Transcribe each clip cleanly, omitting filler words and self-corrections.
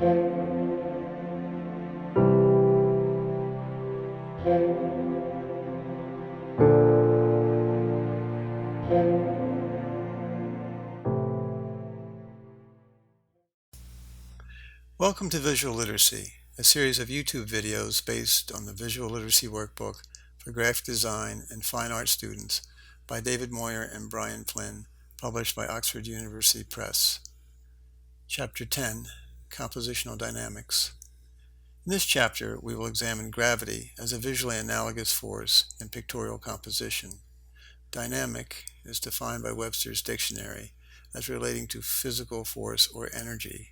Welcome to Visual Literacy, a series of YouTube videos based on the Visual Literacy Workbook for Graphic Design and Fine Art students by David Moyer and Brian Flynn, published by Oxford University Press. Chapter 10, Compositional Dynamics. In this chapter, we will examine gravity as a visually analogous force in pictorial composition. Dynamic is defined by Webster's dictionary as relating to physical force or energy.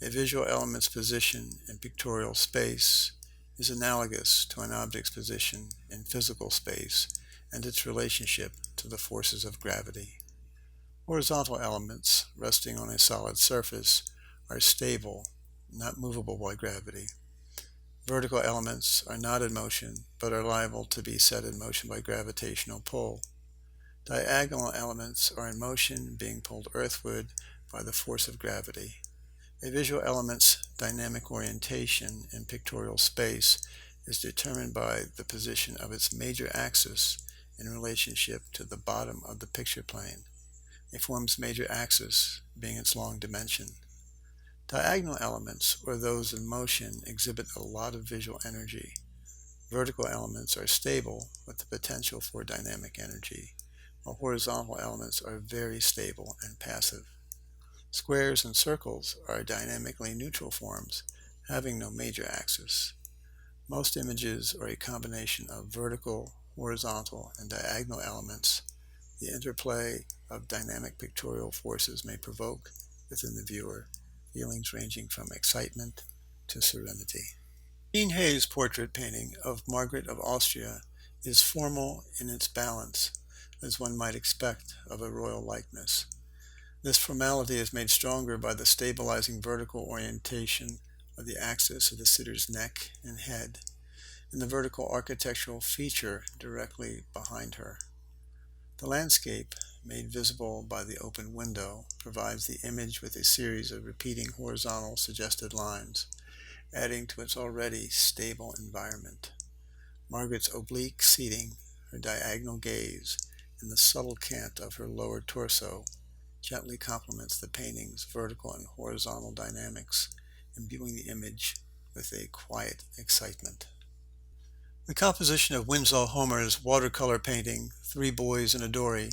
A visual element's position in pictorial space is analogous to an object's position in physical space and its relationship to the forces of gravity. Horizontal elements resting on a solid surface are stable, not movable by gravity. Vertical elements are not in motion, but are liable to be set in motion by gravitational pull. Diagonal elements are in motion, being pulled earthward by the force of gravity. A visual element's dynamic orientation in pictorial space is determined by the position of its major axis in relationship to the bottom of the picture plane, a form's major axis being its long dimension. Diagonal elements, or those in motion, exhibit a lot of visual energy. Vertical elements are stable with the potential for dynamic energy, while horizontal elements are very stable and passive. Squares and circles are dynamically neutral forms, having no major axis. Most images are a combination of vertical, horizontal, and diagonal elements. The interplay of dynamic pictorial forces may provoke within the viewer feelings ranging from excitement to serenity. Jean Hay's portrait painting of Margaret of Austria is formal in its balance, as one might expect of a royal likeness. This formality is made stronger by the stabilizing vertical orientation of the axis of the sitter's neck and head, and the vertical architectural feature directly behind her. The landscape, made visible by the open window, provides the image with a series of repeating horizontal suggested lines, adding to its already stable environment. Margaret's oblique seating, her diagonal gaze, and the subtle cant of her lower torso gently complements the painting's vertical and horizontal dynamics, imbuing the image with a quiet excitement. The composition of Winslow Homer's watercolor painting, Three Boys in a Dory,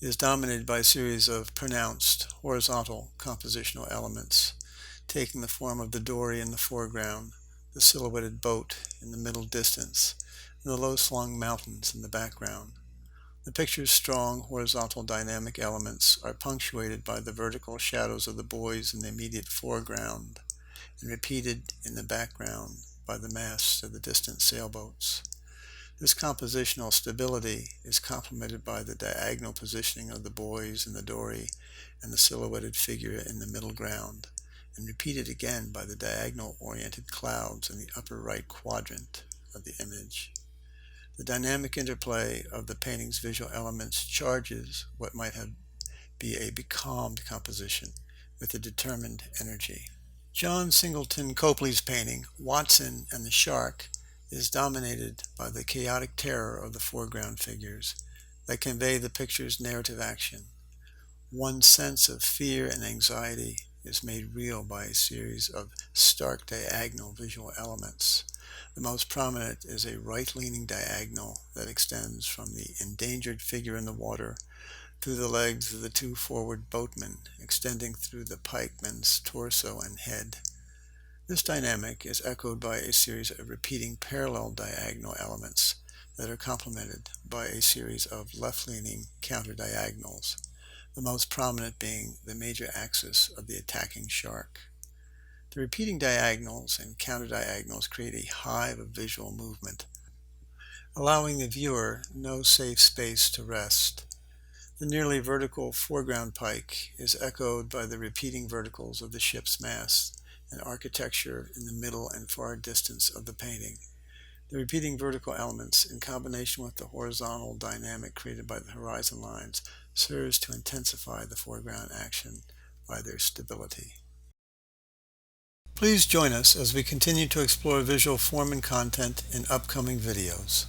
is dominated by a series of pronounced horizontal compositional elements, taking the form of the dory in the foreground, the silhouetted boat in the middle distance, and the low-slung mountains in the background. The picture's strong horizontal dynamic elements are punctuated by the vertical shadows of the boys in the immediate foreground and repeated in the background by the masts of the distant sailboats. This compositional stability is complemented by the diagonal positioning of the boys in the dory and the silhouetted figure in the middle ground, and repeated again by the diagonal-oriented clouds in the upper right quadrant of the image. The dynamic interplay of the painting's visual elements charges what might be a becalmed composition with a determined energy. John Singleton Copley's painting, Watson and the Shark, is dominated by the chaotic terror of the foreground figures that convey the picture's narrative action. One's sense of fear and anxiety is made real by a series of stark diagonal visual elements. The most prominent is a right-leaning diagonal that extends from the endangered figure in the water through the legs of the two forward boatmen, extending through the pikeman's torso and head. This dynamic is echoed by a series of repeating parallel diagonal elements that are complemented by a series of left-leaning counter-diagonals, the most prominent being the major axis of the attacking shark. The repeating diagonals and counter-diagonals create a hive of visual movement, allowing the viewer no safe space to rest. The nearly vertical foreground pike is echoed by the repeating verticals of the ship's mast and architecture in the middle and far distance of the painting. The repeating vertical elements, in combination with the horizontal dynamic created by the horizon lines, serves to intensify the foreground action by their stability. Please join us as we continue to explore visual form and content in upcoming videos.